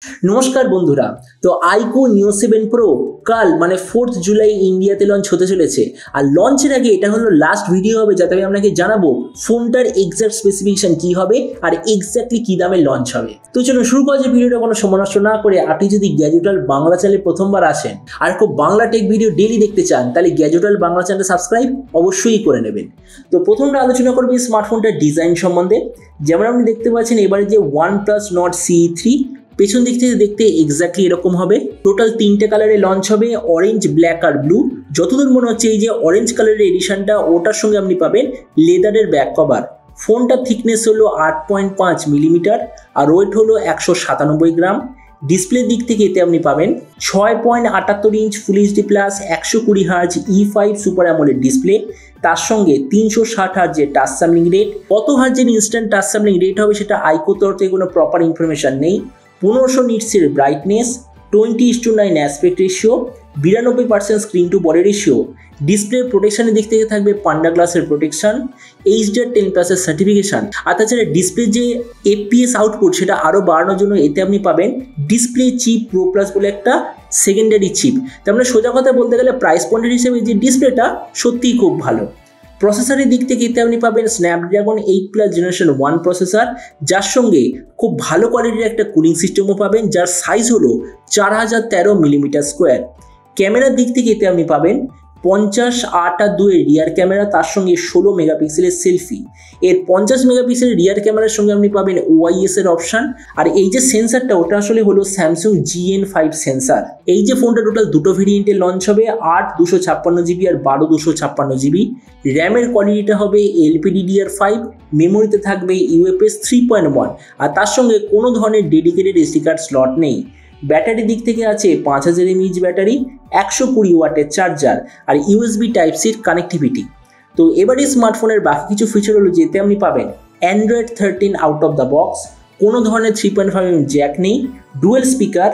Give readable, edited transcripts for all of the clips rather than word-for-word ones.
नमस्कार बंधुरा। तो आइको नियो 7 प्रो कल माने 4 जुलाई इंडियाते लंच होते चलेছে আর লঞ্চের আগে এটা হলো লাস্ট ভিডিও হবে যাতে আমি আপনাকে জানাবো ফোনটার এক্সাক্ট স্পেসিফিকেশন কি হবে আর এক্স্যাক্টলি কি দামে লঞ্চ হবে। তো চলুন শুরু করা যাক ভিডিওটা কোনো সময় নষ্ট না করে। আপনি যদি গ্যাজেটওয়াল বাংলা চ্যানেলে প্রথমবার আসেন আর খুব বাংলা টেক ভিডিও ডেইলি দেখতে চান তাহলে গ্যাজেটওয়াল বাংলা চ্যানেলটা সাবস্ক্রাইব অবশ্যই করে নেবেন। তো প্রথমটা আলোচনা করব স্মার্টফোনটার ডিজাইন সম্বন্ধে। যেমন আপনি দেখতে পাচ্ছেন এবারে যে OnePlus Nord CE3 পেছন দিক থেকে দেখতে এক্স্যাক্টলি এরকম হবে। টোটাল 3টে কালারে লঞ্চ হবে, অরেঞ্জ, ব্ল্যাক আর ব্লু। যতদূর মনে হচ্ছে এই যে অরেঞ্জ কালারের এডিশনটা ওটার সঙ্গে আপনি পাবেন লেদারের ব্যাক কভার। ফোনটার থিকনেস হলো 8.5 মিলিমিটার আর ওয়েট হলো 197 গ্রাম। ডিসপ্লের দিক থেকে এতে আপনি পাবেন 6.78 inch full HD plus 120 hertz E5 super AMOLED display, তার সঙ্গে 360 হার্জের টাচ স্যাম্পলিং রেট। কত হার্জের ইনস্ট্যান্ট টাচ স্যাম্পলিং রেট হবে সেটা আইকো তরফ থেকে কোনো প্রপার ইনফরমেশন নেই। 1500 নিটসের brightness, 20:9 aspect ratio, 92% screen to body ratio. Display প্রোটেকশনের দিক থেকে থাকবে পান্ডা গ্লাসের প্রোটেকশন, HDR10+ সার্টিফিকেশন। আর তাছাড়া ডিসপ্লে যে FPS আউটপুট সেটা আরও বাড়ানোর জন্য এতে আপনি পাবেন ডিসপ্লে চিপ প্রো প্লাস বলে একটা সেকেন্ডারি চিপ। তার মানে সোজা কথা বলতে গেলে প্রাইস পয়েন্টের হিসেবে যে ডিসপ্লেটা সত্যিই খুব ভালো। প্রসেসরের দিক থেকে এতে আপনি পাবেন স্ন্যাপড্রাগন 8+ জেনারেশন 1 প্রসেসর, যার সঙ্গে খুব ভালো কোয়ালিটির একটা কুলিং সিস্টেমও পাবেন, যার সাইজ হলো 4013 মিলিমিটার স্কোয়ার। ক্যামেরার দিক থেকে এতে আপনি পাবেন 50:8:2 রিয়ার ক্যামেরা, তার সঙ্গে 16 মেগাপিক্সেলের সেলফি। এর 50 মেগাপিক্সেলের রিয়ার ক্যামেরার সঙ্গে আপনি পাবেন OIS এর অপশান। আর এই যে সেন্সারটা ওটা আসলে হলো স্যামসাং GN5 সেন্সার। এই যে ফোনটা টোটাল দুটো ভেরিয়েন্টে লঞ্চ হবে, 8/256 আর 12/256। র্যামের কোয়ালিটিটা হবে LPDDR5, মেমোরিতে থাকবে UFS 3.1 আর তার সঙ্গে কোনো ধরনের ডেডিকেটেড SD কার্ড স্লট নেই। ব্যাটারি দিক থেকে আছে 5000 mAh ব্যাটারি, 120 ওয়াটের চার্জার আর USB Type-C কানেক্টিভিটি। তো এবারে স্মার্টফোনের বাকি কিছু ফিচার হলো যেতে আপনি পাবেন Android 13 out of the box, কোনো ধরনের 3.5mm জ্যাক নেই, dual speaker,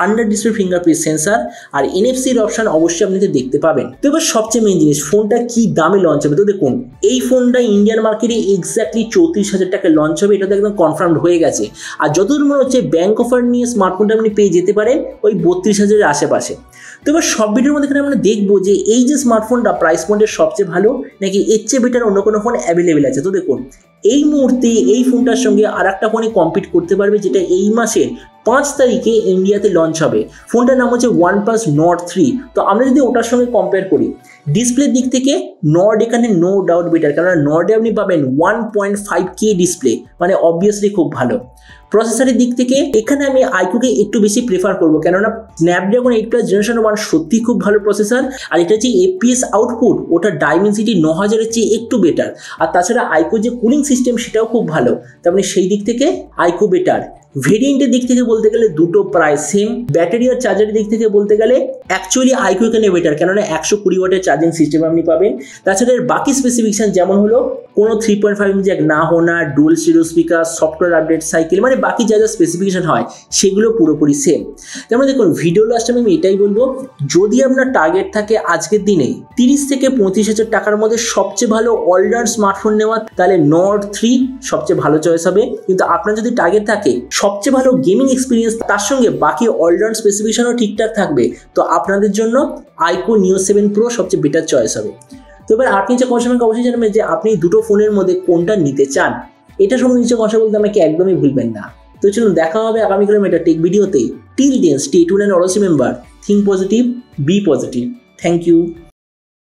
under display fingerprint sensor আর NFC এর অপশন অবশ্যই আপনি দেখতে পাবেন। তো এবার সবচেয়ে মেইন জিনিস, ফোনটা কি দামে লঞ্চ হবে। তো দেখুন এই ফোনটা ইন্ডিয়ান মার্কেটে এক্স্যাক্টলি 34,000 টাকায় লঞ্চ হবে, এটা তো একদম কনফার্মড হয়ে গেছে। আর যতদূর মনে হচ্ছে ব্যাংক অফার নিয়ে স্মার্টফোনটা আপনি পেয়ে যেতে পারেন ওই 32,000-এর আশেপাশে। তো এবার সব ভিডিওর মধ্যে আমরা দেখবো যে এই যে স্মার্টফোনটা প্রাইস পয়েন্টের সবচেয়ে ভালো নাকি এর চেয়ে বেটার অন্য কোনো ফোন অ্যাভেলেবেল আছে। তো দেখুন এই মুহূর্তে এই ফোনটার সঙ্গে আর একটা ফোনে কম্পিট করতে পারবে যেটা এই মাসের 5 তারিখে ইন্ডিয়াতে লঞ্চ হবে। ফোনটার নাম হচ্ছে OnePlus Nord 3। তো আমরা যদি ওটার সঙ্গে কম্পেয়ার করি ডিসপ্লের দিক থেকে নর্ড এখানে নো ডাউট বেটার, কারণ নর্ডে আপনি পাবেন 1.5K ডিসপ্লে, মানে অবভিয়াসলি খুব ভালো। প্রসেসরের দিক থেকে এখানে আমি আইকোকে একটু বেশি প্রেফার করবো, কেননা স্ন্যাপড্রাগন 8+ জেনারেশন 1 সত্যি খুব ভালো প্রসেসর। আর এটা যে FPS আউটপুট ওটা ডাইমেনসিটি 9000-এর চেয়ে একটু বেটার। আর তাছাড়া আইকো যে কুলিং সিস্টেম সেটাও খুব ভালো, তার মানে সেই দিক থেকে আইকো বেটার। ভেরিয়েন্টের দিক থেকে বলতে গেলে দুটো প্রায় সেম। ব্যাটারি আর চার্জারের দিক থেকে বলতে গেলে অ্যাকচুয়ালি আইকো এখানে বেটার, কেননা 120 ওয়াটের চার্জিং সিস্টেম আপনি পাবেন। তাছাড়া এর বাকি স্পেসিফিকেশন যেমন হলো কোনো 3.5mm জ্যাক না হোনা, dual stereo speaker, software update cycle, মানে বাকি যা যা স্পেসিফিকেশন হয় সেগুলো পুরোপুরি সেম। তেমন দেখুন ভিডিও লাস্টে আমি এটাই বলবো, যদি আপনার টার্গেট থাকে আজকের দিনে 30 থেকে 35,000 টাকার মধ্যে সবচেয়ে ভালো অলরাউন্ড স্মার্টফোন নেওয়া, তাহলে Nord 3 সবচেয়ে ভালো চয়েস হবে। কিন্তু আপনার যদি টার্গেট থাকে সবচেয়ে ভালো গেমিং এক্সপিরিয়েন্স, তার সঙ্গে বাকি অলরাউন্ড স্পেসিফিকেশনও ঠিকঠাক থাকবে, তো আপনাদের জন্য আইকো নিও 7 প্রো সবচেয়ে বেটার চয়েস হবে। তো এবার আপনি যে কমেন্ট আমাকে অবশ্যই জানাবেন যে আপনি দুটো ফোনের মধ্যে কোনটা নিতে চান। এটা সম্বন্ধে নিচে কথা বলতে আমাকে একদমই ভুলবেন না। তো চলুন দেখা হবে আগামীকালের একটা টেক ভিডিওতে। Till then stay tuned and always remember, think positive, be positive. Thank you.